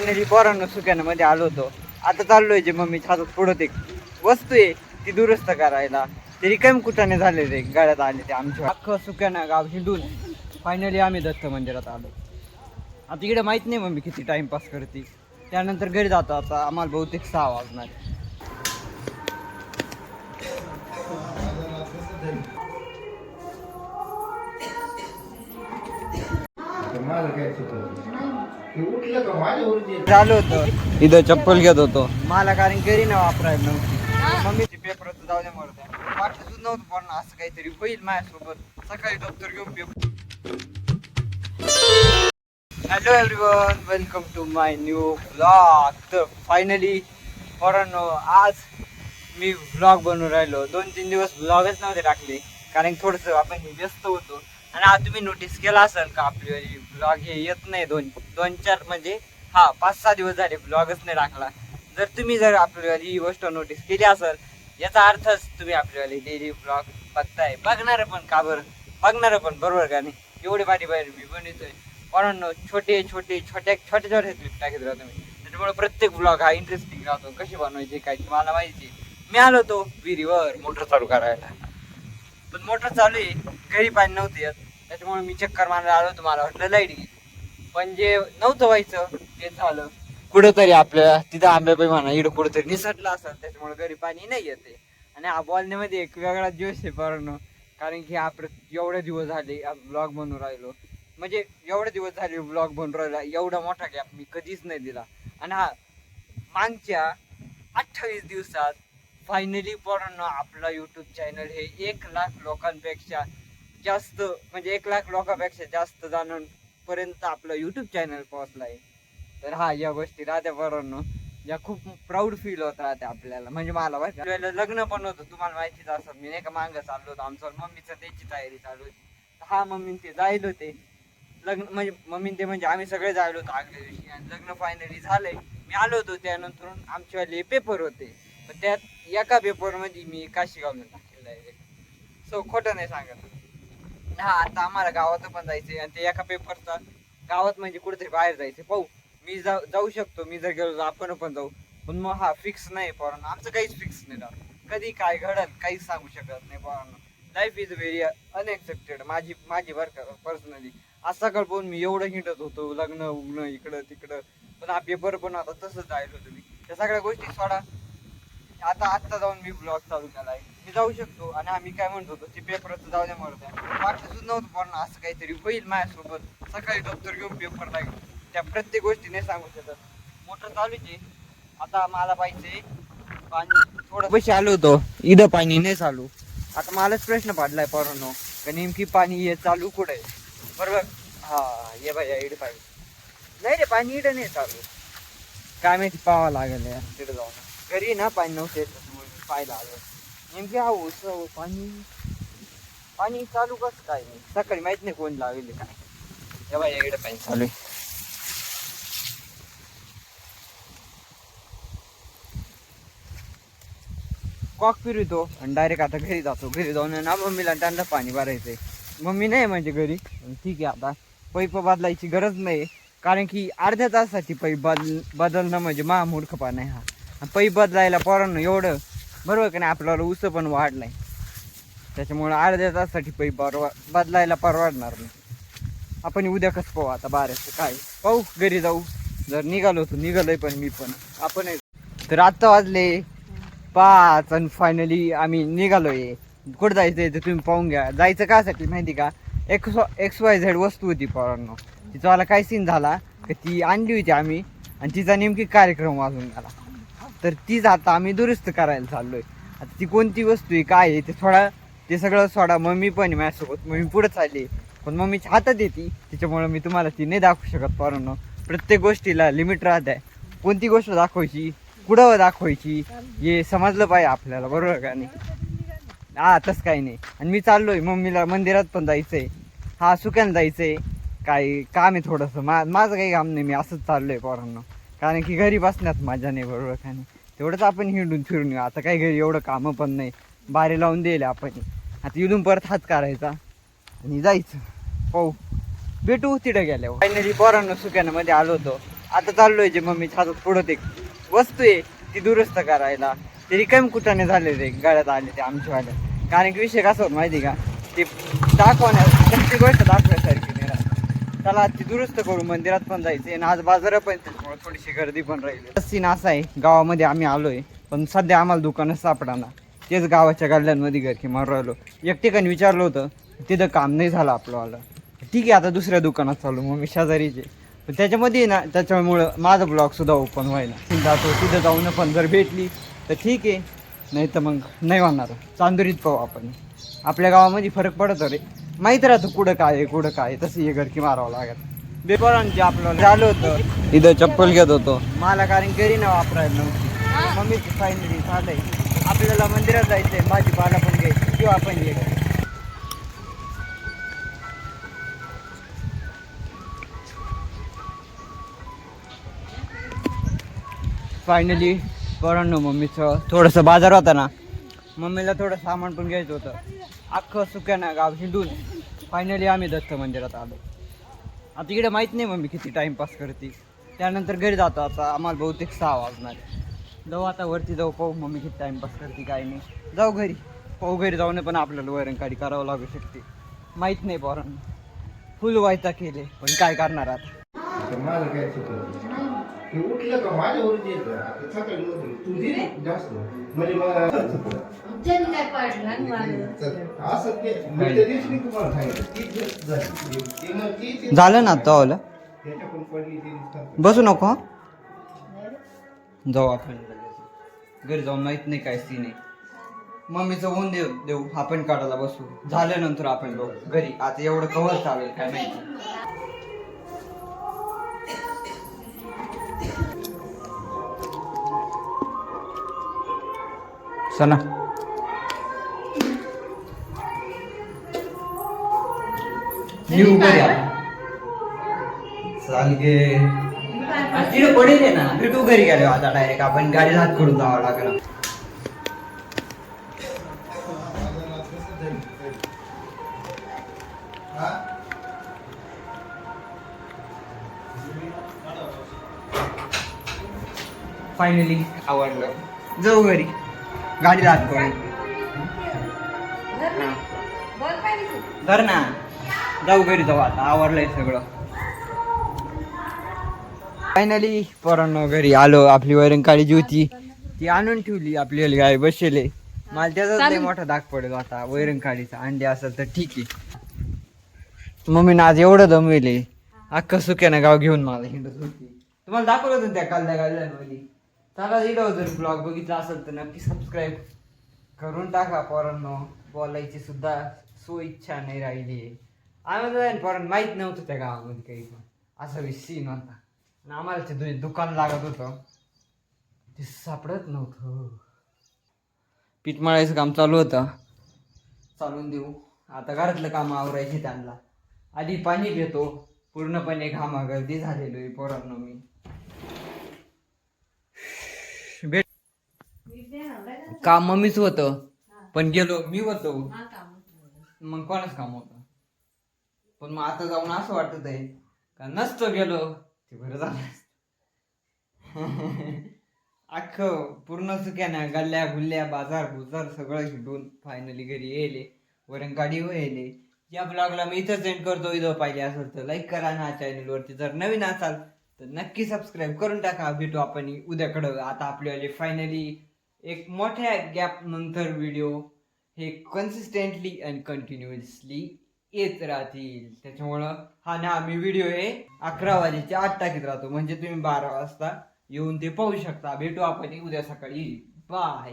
Finally पोरांनो सुक्यानामध्ये आलो होतो. आता चाललोय जे मम्मीच्या हातात पुढं ते वस्तू आहे ती दुरुस्त करायला. ते रिकाम कुठाने झाले रे गाड्यात आले ते आमच्या अख्खं सुक्याना गाव हिंडून फायनली आम्ही दत्त मंदिरात आलो. आता इकडे माहित नाही मम्मी किती टाइमपास करते. त्यानंतर घरी जातो. आता आम्हाला बहुतेक 6 वाजणार. झालं होतं इथं चप्पल घेत होतो मला, कारण घरी ना वापरायला नव्हती. मम्मीची पेपर होतं जाऊ दे मरते. वाटलं सुद्धा नव्हतं पण असं काहीतरी होईल माझ्यासोबत. सकाळी दप्तर घेऊन paper. Hello everyone, welcome to my new vlog. तर फायनली पोरांनो आज मी व्लॉग बनवून राहिलो. 2-3 दिवस व्लॉगच नव्हते टाकले कारण थोडंसं आपण व्यस्त होतो. आणि आज तुम्ही नोटीस केला असेल का आपली ब्लॉग हे येत नाही. 2-4 म्हणजे 5-6 दिवस झाले ब्लॉगच नाही टाकला. जर आपल्यावाली ही गोष्ट नोटीस केली असेल याचा अर्थच तुम्ही आपल्यावाली डेली ब्लॉग बघताय. बघणार पण का बरं, बघणार पण बरोबर का नाही. एवढे बारी मी बनवतोय पोरांनो. छोटे क्लिप टाकत राहा तुम्ही. त्याच्यामुळे प्रत्येक ब्लॉग हा इंटरेस्टिंग राहतो. कशी बनवायची काय मला माहिती. मी आलो होतो विहिरीवर मोटर चालू करायला, पण मोटर चालू आहे घरी पाणी नव्हतं येत. त्याच्यामुळे मी चक्कर मारायला आलो होतो. मला वाटलं लाईट गेली, पण जे नव्हतं व्हायचं ते झालं. कुठंतरी आपल्या तिथं आंब्याबाई म्हणा इकडं कुठंतरी निसटलं असेल, त्याच्यामुळे घरी पाणी नाही येते. आणि हा बोलण्यामध्ये एक वेगळा जोश आहे पोरांनो. कारण की आपण एवढे दिवस झाले ब्लॉग बनवून राहिलो. म्हणजे एवढे दिवस झाले ब्लॉग बनवून राहिला. एवढा मोठा गॅप मी कधीच नाही दिला. आणि मागच्या 28 दिवसात फायनली पोरांनो आपला यूट्यूब चॅनल हे 1 लाख लोकांपेक्षा जास्त, म्हणजे 1 लाख लोकांपेक्षा जास्त जाणांपर्यंत आपलं यूट्यूब चॅनल पोहोचला आहे. तर या गोष्टी राहत्या पोरांनो या खूप प्राऊड फील होत राहते आपल्याला. म्हणजे मला वाटतं लग्न पण होतं, तुम्हाला माहितीच असं. मी नाही का मागं चाललो होतो आमचं, मम्मीचं त्याची तयारी चालू होती. मम्मी ते जायला होते लग्न, म्हणजे मम्मी ते म्हणजे आम्ही सगळे जायलो होतो आगल्या दिवशी. आणि लग्न फायनली झालंय. मी आलो होतो. त्यानंतर आमच्यावाले पेपर होते, पण त्यात एका पेपरमध्ये मी काशी गावला टाकलेलं आहे. सो खोटं नाही सांगत. आता आम्हाला गावात पण जायचंय. आणि ते एका पेपरचा गावात म्हणजे कुठेतरी बाहेर जायचं. पाहू मी जाऊ शकतो. मी जर गेलो तर आपण पण जाऊ. पण मग फिक्स नाही पोरांनो. आमचं काहीच फिक्स नाही राहत. कधी काय घडल काहीच सांगू शकत नाही पोरांनो. Life is very unaccepted. माझी बरं का पर्सनली. आज सकाळ पण मी एवढं हिंडत होतो लग्न उग्न इकडं तिकडं, पण हा पेपर पण आता तसंच जायला होतं. मी त्या सगळ्या गोष्टी सोडा. आत्ता जाऊन मी ब्लॉग चालू केलाय. मी जाऊ शकतो. आणि आम्ही काय म्हणतो ते पेपरचं जाऊ द्या मरत्या. वाटलं सुद्धा नव्हतं पण असं काहीतरी होईल माझ्यासोबत. सकाळी दप्तर घेऊन पेपर लागेल. त्या प्रत्येक गोष्टी नाही सांगू शकत. मोटर चालूच आहे. आता मला पाहिजे पाणी. थोडं पैसे आलो होतो इथं पाणी नाही चालू. आता मलाच प्रश्न पडलाय पोरांनो का नेमकी पाणी हे चालू कुठे आहे. बरोबर ये बाई इकडे पाहिजे नाही रे, पाणी इकडे नाही चालू. काय माहिती पाहावं लागेल तिकडे जाऊन. घरी ना पाणी नव्हते पाहायला आलं नेमकी पाणी चालू कसं काय नाही. सकाळी माहित नाही कोण लावले काय. या बाई इकडे पाणी चालू आहे. कॉक फिरवतो आणि डायरेक्ट आता घरी जातो. घरी जाऊन ना मम्मीला त्यांना पाणी भरायचंय. मम्मी नाही म्हणजे घरी. ठीक आहे, आता पाईप बदलायची गरज नाही. कारण की अर्ध्या तासाची पाईप बदलणं म्हणजे मूर्खपणा आहे हा. पाईप बदलायला पोरांनो एवढं बरोबर का नाही. आपल्याला ऊस पण वाढलाय, त्याच्यामुळे अर्ध्या तासासाठी पाईप बदलायला परवडणार नाही. आपण उद्या कसं पाहू आता 12चं काय पाहू. घरी जाऊ जर निघालोय पण मी पण आपण. तर आत्ता वाजले 5 आणि फायनली आम्ही निघालोय. कुठं जायचंय तर तुम्ही पाहून घ्या. जायचं कासाठी माहिती का, XYZ वस्तू होती पोरांनो. तिचा मला काय सीन झाला की ती आणली होती आम्ही आणि तिचा नेमकी कार्यक्रम वाजून गेला. तर तीच आता आम्ही दुरुस्त करायला चाललोय. आता ती कोणती वस्तू आहे काय आहे ते सगळं सोडा. मम्मी पण माझ्यासोबत. मम्मी पुढे चालली पण मम्मीच्या हातात येते. त्याच्यामुळे मी तुम्हाला ती नाही दाखवू शकत पोरांनो. प्रत्येक गोष्टीला लिमिट राहते. कोणती गोष्ट दाखवायची कुठं दाखवायची हे समजलं पाहिजे आपल्याला, बरोबर का नाही. तसं काही नाही. आणि मी चाललोय मम्मीला मंदिरात पण जायचंय. सुक्याला जायचंय. काही काम आहे थोडंसं. माझं काही काम नाही. मी असंच चाललोय पोरांनो. कारण की घरी बसण्यात मजा नाही, बरोबर का नाही. तेवढंच आपण हिंडून फिरून येऊ. आता काही घरी एवढं कामं पण नाही. बारी लावून दिले आपण. आता इथून परत हात करायचा आणि जायचं. पाहू भेटू तिथे गेल्यावर. फायनली पोरांनो सुक्यानामध्ये आलो होतो. आता चाललोय जे मम्मीच्या हातात पुढं ते वस्तू आहे ती दुरुस्त करायला. ते रिकाम कुठाने झाले रे गाड्यात आले ते आमच्यावाल्या. कारण की विषय कसा होत माहिती का, ते प्रत्येक गोष्ट दाखवण्यासारखी नाही राहत. त्याला ती दुरुस्त करू, मंदिरात पण जायचे आणि आज बाजार पण त्याच्यामुळे थोडीशी गर्दी पण राहिली. सीन असा आहे, गावामध्ये आम्ही आलोय पण सध्या आम्हाला दुकानच सापडाना. तेच गावाच्या गल्ल्यांमध्ये घर मारून राहिलो. एक ठिकाणी विचारलं होतं, तिथं काम नाही झालं आपलं. ठीक आहे, आता दुसऱ्या दुकानात चालू मग मी शेजारीचे. पण त्याच्यामध्ये ना त्याच्यामुळं माझा ब्लॉग सुद्धा ओपन व्हायला जातो. तिथं जाऊन पण जर भेटली तर ठीक आहे, नाही तर मग नाही होणार. चांदुरीत पाहू आपण. आपल्या गावामध्ये फरक पडतो रे, माहीत राहतं कुठं काय आहे कुठं काय. तसं हे गडकी मारावं लागत. बेपरांचे आपलं झालं होतं, इथं चप्पल घेत होतो मला, कारण घरी ना वापरायला नव्हती. मम्मीची फायनली झालंय, आपल्याला मंदिरात जायचंय, भाजीपाला पण घ्यायची किंवा आपण ये. फायनली पोरांनो मम्मीचं थोडंसं बाजार होता ना, मम्मीला थोडं सामान पण घ्यायचं होतं. अख्खं सुक्यानं गाव हिंडून फायनली आम्ही दत्त मंदिरात आलो. आता इकडे माहीत नाही मम्मी किती टाईमपास करते. त्यानंतर घरी जातो. आता आम्हाला बहुतेक 6 वाजणार. जाऊ आता वरती जाऊ, पाहू मम्मी किती टाईमपास करते काय नाही. जाऊ घरी पाहू. घरी जाऊन पण आपल्याला वैरणकाडी करावं लागू शकते, माहीत नाही पोरांना. फुल वायता केले पण काय करणार आता. उठलं का माझ्यावरच येतं. आता सकाळी तू दे जास्त म्हणजे असं ते मी त्या दिवशी तुम्हाला सांगितलं झालं ना आता ओला. बसू नको. जाऊ आपण घरी जाऊन, माहित नाही काय सीन आहे. मम्मीचं होऊन देऊ आपण काढायला बसू. झाल्यानंतर आपण जाऊ घरी. आता एवढं कवर चालेल काय माहिती. सना न्यू बऱ्या चाल गे तिथे पडेल ना. भेटू घरी गेलो आता डायरेक्ट. आपण गाडीला हात करून जावं लागेल. फायनली आवडलं. जाऊ घरी, गाडीला हात करून. धर ना, जाऊ घरी जाऊ. आता आवडलंय सगळं. फायनली पोरांनो घरी आलो. आपली वैरण काळी होती ती आणून ठेवली. आपली गाय बसले. मला त्याचा लय मोठा दाग पडेल आता वैरण काळीचा. अंडे असेल तर ठीक आहे. मम्मीनं आज एवढं दमवेले, अख्खं सुक्यानं गाव घेऊन मला हिंडत होती. तुम्हाला दाखवलं होतं त्या काल्ल्या. चला, व्हिडिओ जर ब्लॉग बघितला असेल तर नक्की सबस्क्राईब करून टाका. पोरांनो बोलायची सुद्धा इच्छा नाही राहिली. आम्हाला पोरांना माहीत नव्हतं त्या गावामध्ये काही पण असा सीन होता. आणि आम्हाला ते दुकान लागत होतं, ते सापडत नव्हतं. पीठ मळायचं काम चालू होतं, चालून देऊ. आता घरातलं काम आवरायचे. त्यांना आधी पाणी पितो. पूर्णपणे घामागर्दी झालेलो आहे पोरांनो. मी काम मम्मीच होतं पण गेलो मी होतो, मग कोणाच काम होतं. पण मग आता जाऊन असं वाटत आहे का नसतो गेलो ते बरं झालं. अख्खं पूर्ण सुक्यानं गल्ल्या गुल्ल्या बाजार बुजार सगळं हिंडून फायनली घरी येले. वरण गाडी येले. या ब्लॉगला मी इथं सेंड करतो. व्हिडिओ पाहिजे असेल तर लाईक करा ना चॅनलवरती. जर नवीन असाल तर नक्की सबस्क्राईब करून टाका. भेटू आपण उद्याकडं. आता आपल्याला फायनली एक मोठ्या गॅप नंतर व्हिडिओ हे कन्सिस्टंटली अँड कंटिन्युअसली येत राहतील. त्याच्यामुळं हा ना आम्ही व्हिडिओ हे 11 वाजेच्या आत टाकीत राहतो, म्हणजे तुम्ही 12 वाजता येऊन ते पाहू शकता. भेटू आपण उद्या सकाळी. बाय.